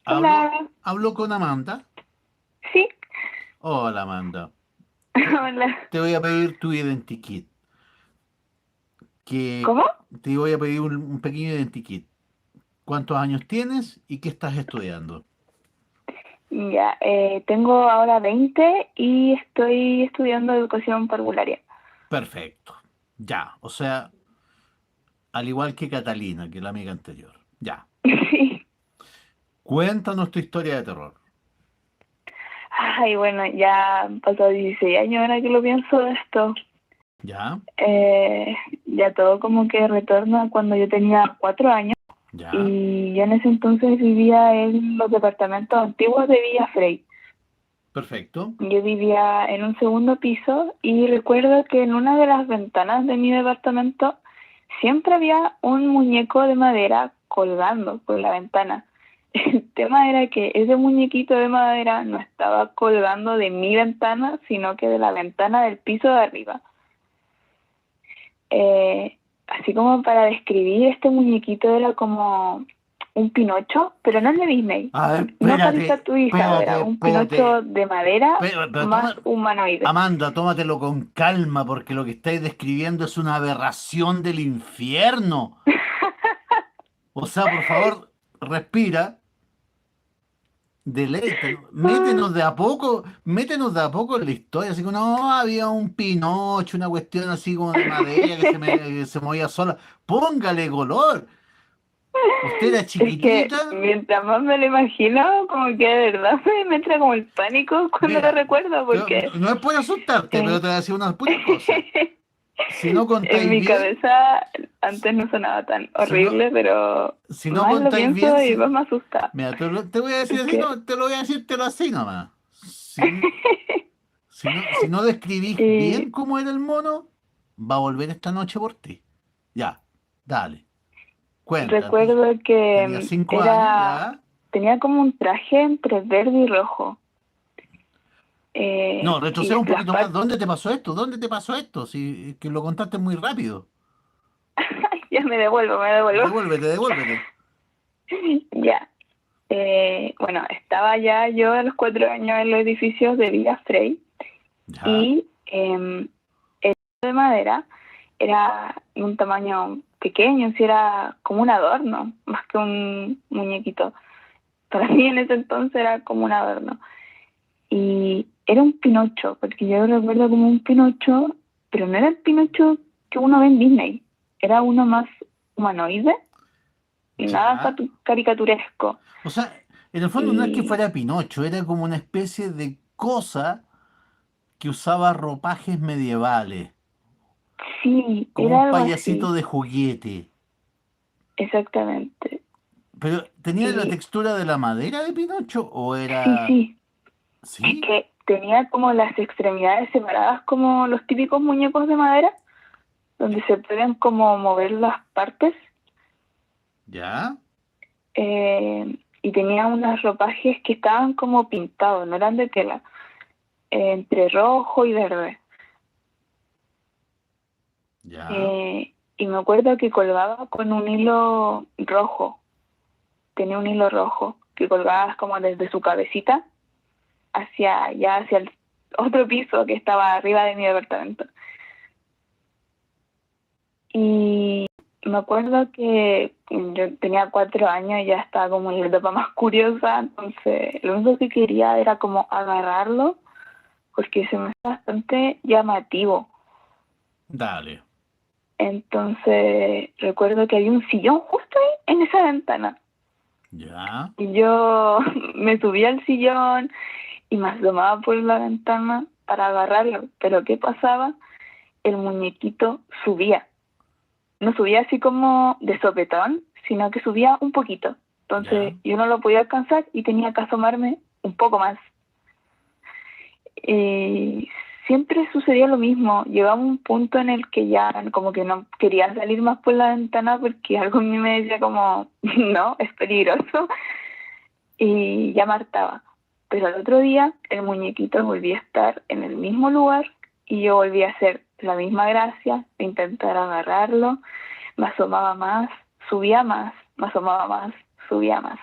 Hablo, Hola, hablo con Amanda. sí, Hola, Amanda. Te, hola. te voy a pedir tu identikit. Que ¿Cómo? te voy a pedir un pequeño identikit. ¿Cuántos años tienes y qué estás estudiando? Ya, tengo ahora 20 y estoy estudiando educación parvularia. Perfecto. Ya, o sea, al igual que Catalina, que la amiga anterior. Ya. Sí. Cuéntanos tu historia de terror. Ay, bueno, ya han pasado 16 años ahora que lo pienso de esto. Ya, Eh, ya todo como que retorna a cuando yo tenía 4 años ya. y yo en ese entonces vivía en los departamentos antiguos de Villa Frey. Perfecto. Yo vivía en un segundo piso y recuerdo que en una de las ventanas de mi departamento siempre había un muñeco de madera colgando por la ventana. El tema era que ese muñequito de madera no estaba colgando de mi ventana, sino que de la ventana del piso de arriba. Así como para describir, este muñequito era como un Pinocho, pero no el de Disney, A ver, no espérate, caricaturizado, espérate, era un espérate. Pinocho de madera Pero más humanoide. Amanda, tómatelo con calma porque lo que estáis describiendo es una aberración del infierno. O sea, por favor, respira, deleítanos, métenos de a poco en la historia, así que no había un Pinocho, una cuestión así como de madera que se movía sola. Póngale color. Usted era Es que chiquitita. mientras más me lo imagino, como que de verdad me entra como el pánico cuando lo Mira, recuerdo, porque no es por asustarte, pero en, te voy a decir unas puras cosas. Si no en contáis mi bien, cabeza antes no sonaba tan si no, horrible, pero si no más lo contáis bien, pienso y más me asusta. mira, te voy a decir así, Porque, no, te lo voy a decir, te lo así nomás. Si no describís y bien cómo era el mono, va a volver esta noche por ti. Ya, dale, cuenta. Entonces, recuerdo que tenía 5 años, ya. tenía como un traje entre verde y rojo. No, Y retroceda un las poquito más. partes, ¿Dónde te pasó esto? ¿Dónde te pasó esto? Si que lo contaste muy rápido. ya me devuelvo. Devuélvete. Ya. Bueno, estaba ya yo a los 4 años en los edificios de Villa Frey Ya, y el de madera era de un tamaño pequeño, si era como un adorno, más que un muñequito. Para mí en ese entonces era como un adorno. Y era un Pinocho, porque yo lo recuerdo como un Pinocho, pero no era el Pinocho que uno ve en Disney, era uno más humanoide y nada ya. caricaturesco. O sea, en el fondo no es que Y fuera Pinocho, era como una especie de cosa que usaba ropajes medievales, sí, como un era algo payasito así, de juguete. exactamente. Pero, ¿tenía la Y textura de la madera de Pinocho o sí, era... sí, es ¿Sí? que tenía como las extremidades separadas como los típicos muñecos de madera, donde se pueden como mover las partes. ¿Ya? Y tenía unos ropajes que estaban como pintados, no eran de tela, entre rojo y verde. ¿Ya? Y me acuerdo que colgaba con un hilo rojo, tenía un hilo rojo que colgaba como desde su cabecita hacia el otro piso que estaba arriba de mi departamento. Y me acuerdo que yo tenía 4 años y ya estaba como en la etapa más curiosa, entonces lo único que quería era como agarrarlo porque se me hace bastante llamativo. Dale. Entonces recuerdo que había un sillón justo ahí en esa ventana. ¿Ya? Y yo me subí al sillón y me asomaba por la ventana para agarrarlo. Pero ¿qué pasaba? El muñequito subía. No subía así como de sopetón, sino que subía un poquito. Entonces ¿Ya? yo no lo podía alcanzar y tenía que asomarme un poco más. Y siempre sucedía lo mismo. Llegaba un punto en el que ya como que no quería salir más por la ventana porque algo en mí me decía como, no, es peligroso. Y ya me hartaba. Pero al otro día el muñequito volvía a estar en el mismo lugar y yo volví a hacer la misma gracia de intentar agarrarlo, me asomaba más, subía más, me asomaba más, subía más.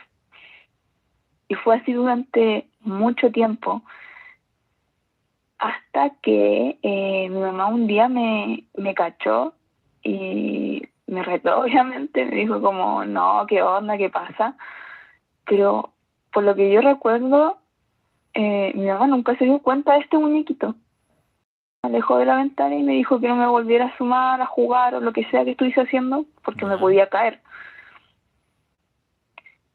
Y fue así durante mucho tiempo, hasta que mi mamá un día me cachó y me retó, obviamente, me dijo como, no, qué onda, qué pasa. Pero por lo que yo recuerdo, mi mamá nunca se dio cuenta de este muñequito. Me alejó de la ventana y me dijo que no me volviera a sumar, a jugar o lo que sea que estuviese haciendo, porque me ya, podía caer.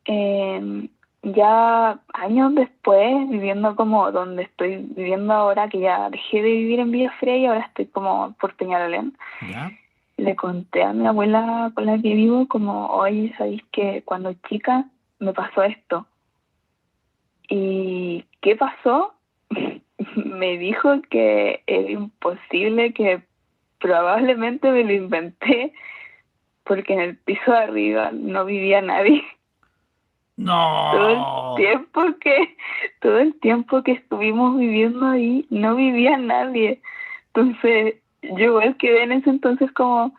Eh, ya años después, viviendo como donde estoy viviendo ahora, que ya dejé de vivir en Villa Freya y ahora estoy como por Peñalolén, ya. le conté a mi abuela con la que vivo como, oye, ¿sabéis que cuando chica me pasó esto? ¿Y qué pasó? Me dijo que era imposible, que probablemente me lo inventé porque en el piso de arriba no vivía nadie. todo el No, tiempo que todo el tiempo que estuvimos viviendo ahí no vivía nadie. Entonces yo igual quedé en ese entonces como,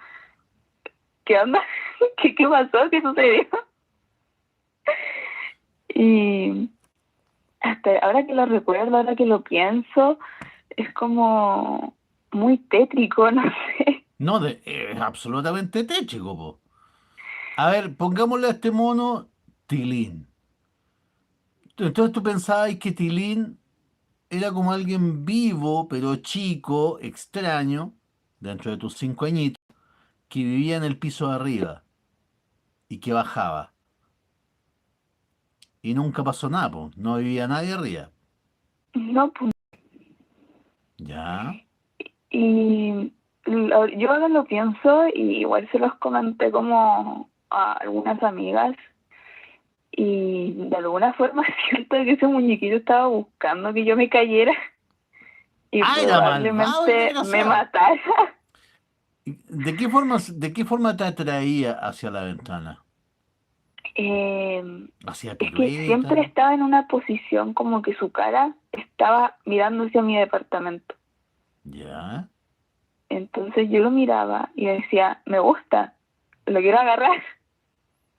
¿qué onda? ¿Qué pasó? ¿Qué sucedió? Y hasta ahora que lo recuerdo, ahora que lo pienso, es como muy tétrico, no sé. no, es absolutamente tétrico, po. A ver, pongámosle a este mono Tilín. Entonces tú pensabas que Tilín era como alguien vivo, pero chico, extraño, dentro de tus 5 añitos, que vivía en el piso de arriba y que bajaba. Y nunca pasó nada, po. No vivía nadie arriba. No, pues, Ya. y yo ahora lo pienso y igual se los comenté como a algunas amigas y de alguna forma siento que ese muñequito estaba buscando que yo me cayera y Ah, era malvado el probablemente me desgraciado. matara. De qué forma te atraía hacia la ventana? Eh, ¿Hacía es que siempre pirueta? estaba en una posición como que su cara estaba mirando hacia mi departamento. Ya. Entonces yo lo miraba y decía, me gusta, lo quiero agarrar.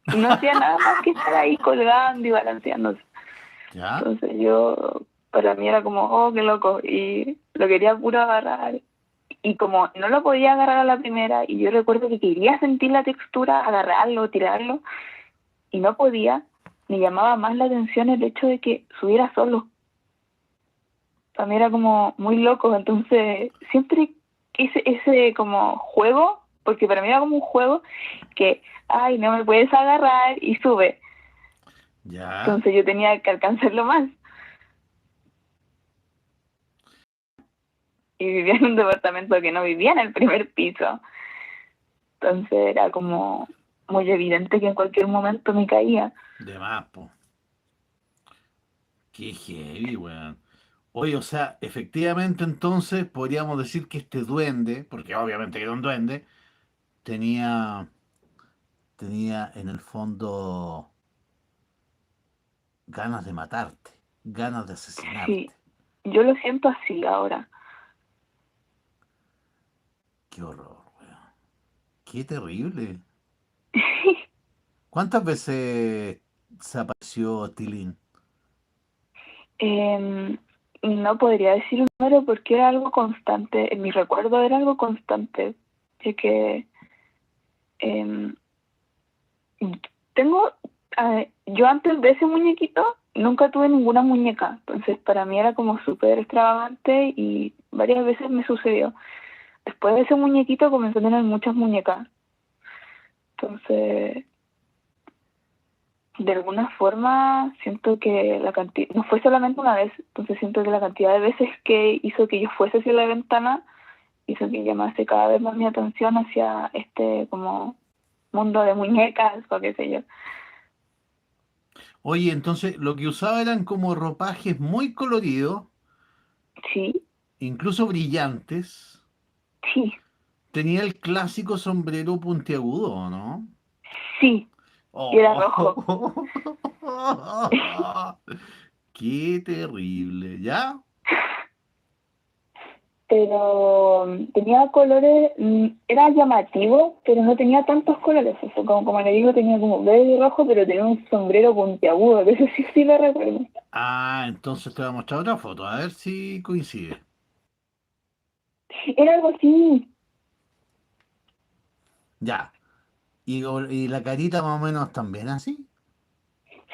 Y no hacía nada más que estar ahí colgando y balanceándose. Ya. Entonces yo, para mí era como, oh, qué loco. Y lo quería puro agarrar. Y como no lo podía agarrar a la primera, y yo recuerdo que quería sentir la textura, agarrarlo, tirarlo, y no podía, me llamaba más la atención el hecho de que subiera solo. Para mí era como muy loco. Entonces siempre ese como juego, porque para mí era como un juego que, ay, no me puedes agarrar y sube. Ya. Entonces yo tenía que alcanzarlo más. Y vivía en un departamento que no vivía en el primer piso. Entonces era como muy evidente que en cualquier momento me caía. De más, po. Qué heavy, weón. Oye, o sea, efectivamente entonces podríamos decir que este duende, porque obviamente era un duende, tenía, tenía en el fondo ganas de matarte, ganas de Sí, asesinarte. yo lo siento así ahora. Qué horror, weón. Qué terrible. ¿Cuántas veces se apareció Tilín? Eh, no podría decir un número porque era algo constante. En mi recuerdo era algo constante. De que eh, tengo, yo antes de ese muñequito nunca tuve ninguna muñeca. Entonces para mí era como súper extravagante y varias veces me sucedió. Después de ese muñequito comencé a tener muchas muñecas. Entonces, de alguna forma, siento que la cantidad, no fue solamente una vez, entonces siento que la cantidad de veces que hizo que yo fuese hacia la ventana, hizo que llamase cada vez más mi atención hacia este como mundo de muñecas o qué sé yo. Oye, entonces lo que usaba eran como ropajes muy coloridos, Sí, incluso brillantes. sí, Tenía el clásico sombrero puntiagudo, ¿no? sí, y era rojo. Oh, qué terrible, ¿ya? pero tenía colores, era llamativo, pero no tenía tantos colores. O sea, como le digo, tenía como verde y rojo, pero tenía un sombrero puntiagudo, que eso sí, sí lo recuerdo. Ah, entonces te voy a mostrar otra foto, a ver si coincide. Era algo así, Ya. Y la carita más o menos también así.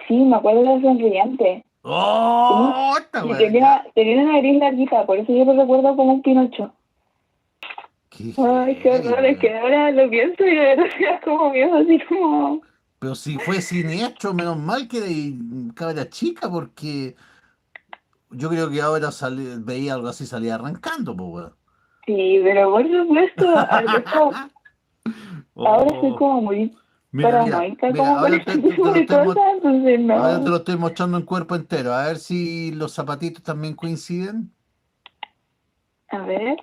sí, me acuerdo de sonriente. Tenía, ¡Oh! Esta y weá, ya. tenía una nariz larguita, por eso yo lo recuerdo como un Pinocho. Qué Ay, qué heavy, horror, es que weón. ahora lo pienso y de verdad era como miedo, así como... Pero si fue siniestro, menos mal que era cabra chica, porque yo creo que ahora veía algo así, salía arrancando, pues, weón. Sí, pero por supuesto, ahora soy Oh, como muy mira, paranoica mira, como con ahora este tipo de cosas, entonces ahora te no. lo estoy mostrando en cuerpo entero. A ver si los zapatitos también coinciden. A ver,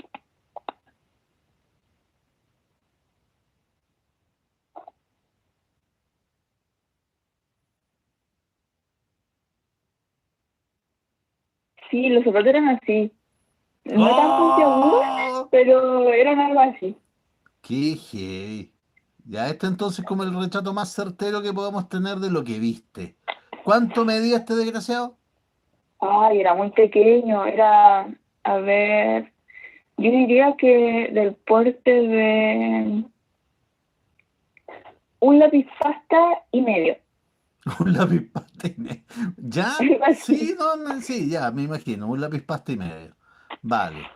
sí, los zapatos eran así, no tan puntiagudos, ¡Oh! pero eran algo así. ¡Qué heavy! Ya, este entonces es como el retrato más certero que podamos tener de lo que viste. ¿Cuánto medía este desgraciado? Ay, era muy pequeño, era, a ver, yo diría que del porte de un lápiz pasta y medio, Un lápiz pasta y medio. ¿Ya? algo Sí, así. no, no, sí, ya, me imagino. Un lápiz pasta y medio. Vale.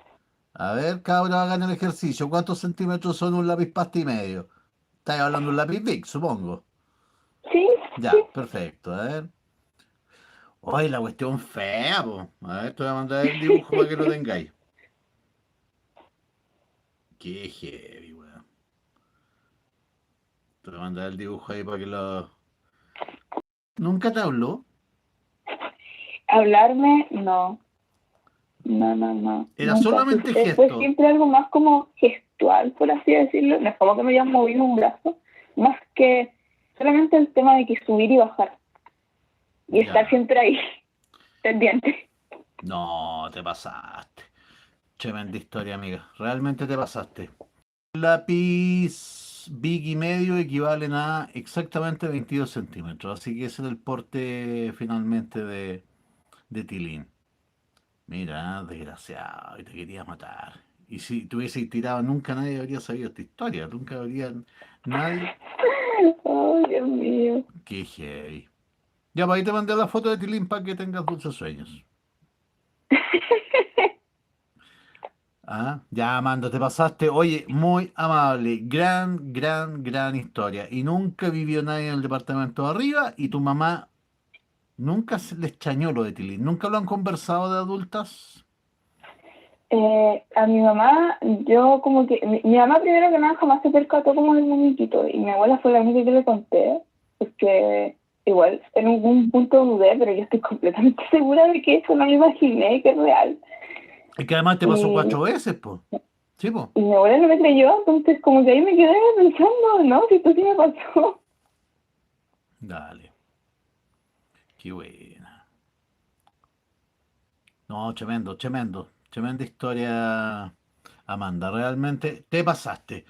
A ver, cabros, hagan el ejercicio. ¿Cuántos centímetros son un lápiz pasta y medio? Estáis hablando de un lápiz Bic, supongo. Sí, sí. Ya, perfecto. A ver. Oye, la cuestión fea, po. A ver, te voy a mandar el dibujo para que lo tengáis. Qué heavy, weón. Te voy a mandar el dibujo ahí para que lo... ¿Nunca te habló? Hablarme, no. No, no, no, Era nunca. solamente Fue gesto. siempre algo más como gestual, por así decirlo. No es como que me hayan movido un brazo, más que solamente el tema de que subir y bajar y estar Ya. siempre ahí, pendiente. No, te pasaste. Tremenda historia, amiga. Realmente te pasaste. Lápiz Big y medio equivalen a exactamente 22 centímetros. Así que ese es el porte finalmente de Tilín. Mira, desgraciado, y te quería matar. Y si te hubiese tirado, nunca nadie habría sabido esta historia. Nunca habría nadie. Ay, Dios mío. Qué heavy. Ya, pues ahí te mandé la foto de Tilín para que tengas dulces sueños. Ah, ya, Amanda, te pasaste. Oye, muy amable. Gran, gran, gran historia. Y nunca vivió nadie en el departamento de arriba y tu mamá nunca se le extrañó lo de Tilín. ¿Nunca lo han conversado de adultas? A mi mamá, yo como que, mi mamá primero que nada jamás se percató como del muñequito y mi abuela fue la única que le conté, porque igual en algún punto dudé, pero yo estoy completamente segura de que eso no me imaginé, que es real. Es que además te pasó Y, 4 veces, pues. Sí, pues. y mi abuela no me creyó, entonces como que ahí me quedé pensando, no, si esto sí me pasó. Dale. Qué buena. No, tremendo, tremendo. Tremenda historia, Amanda. Realmente te pasaste.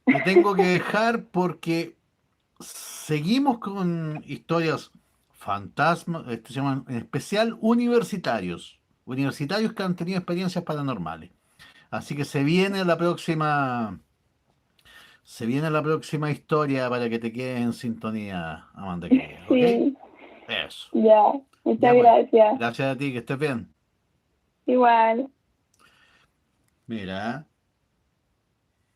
Te tengo que dejar porque seguimos con historias fantasmas, se llaman en especial universitarios. Universitarios que han tenido experiencias paranormales. Así que se viene la próxima historia para que te quedes en sintonía, Amanda querida, ¿ok? Sí, Eso. ya, Ya muchas pues. gracias. Gracias a ti, que estés bien. Igual. Mira.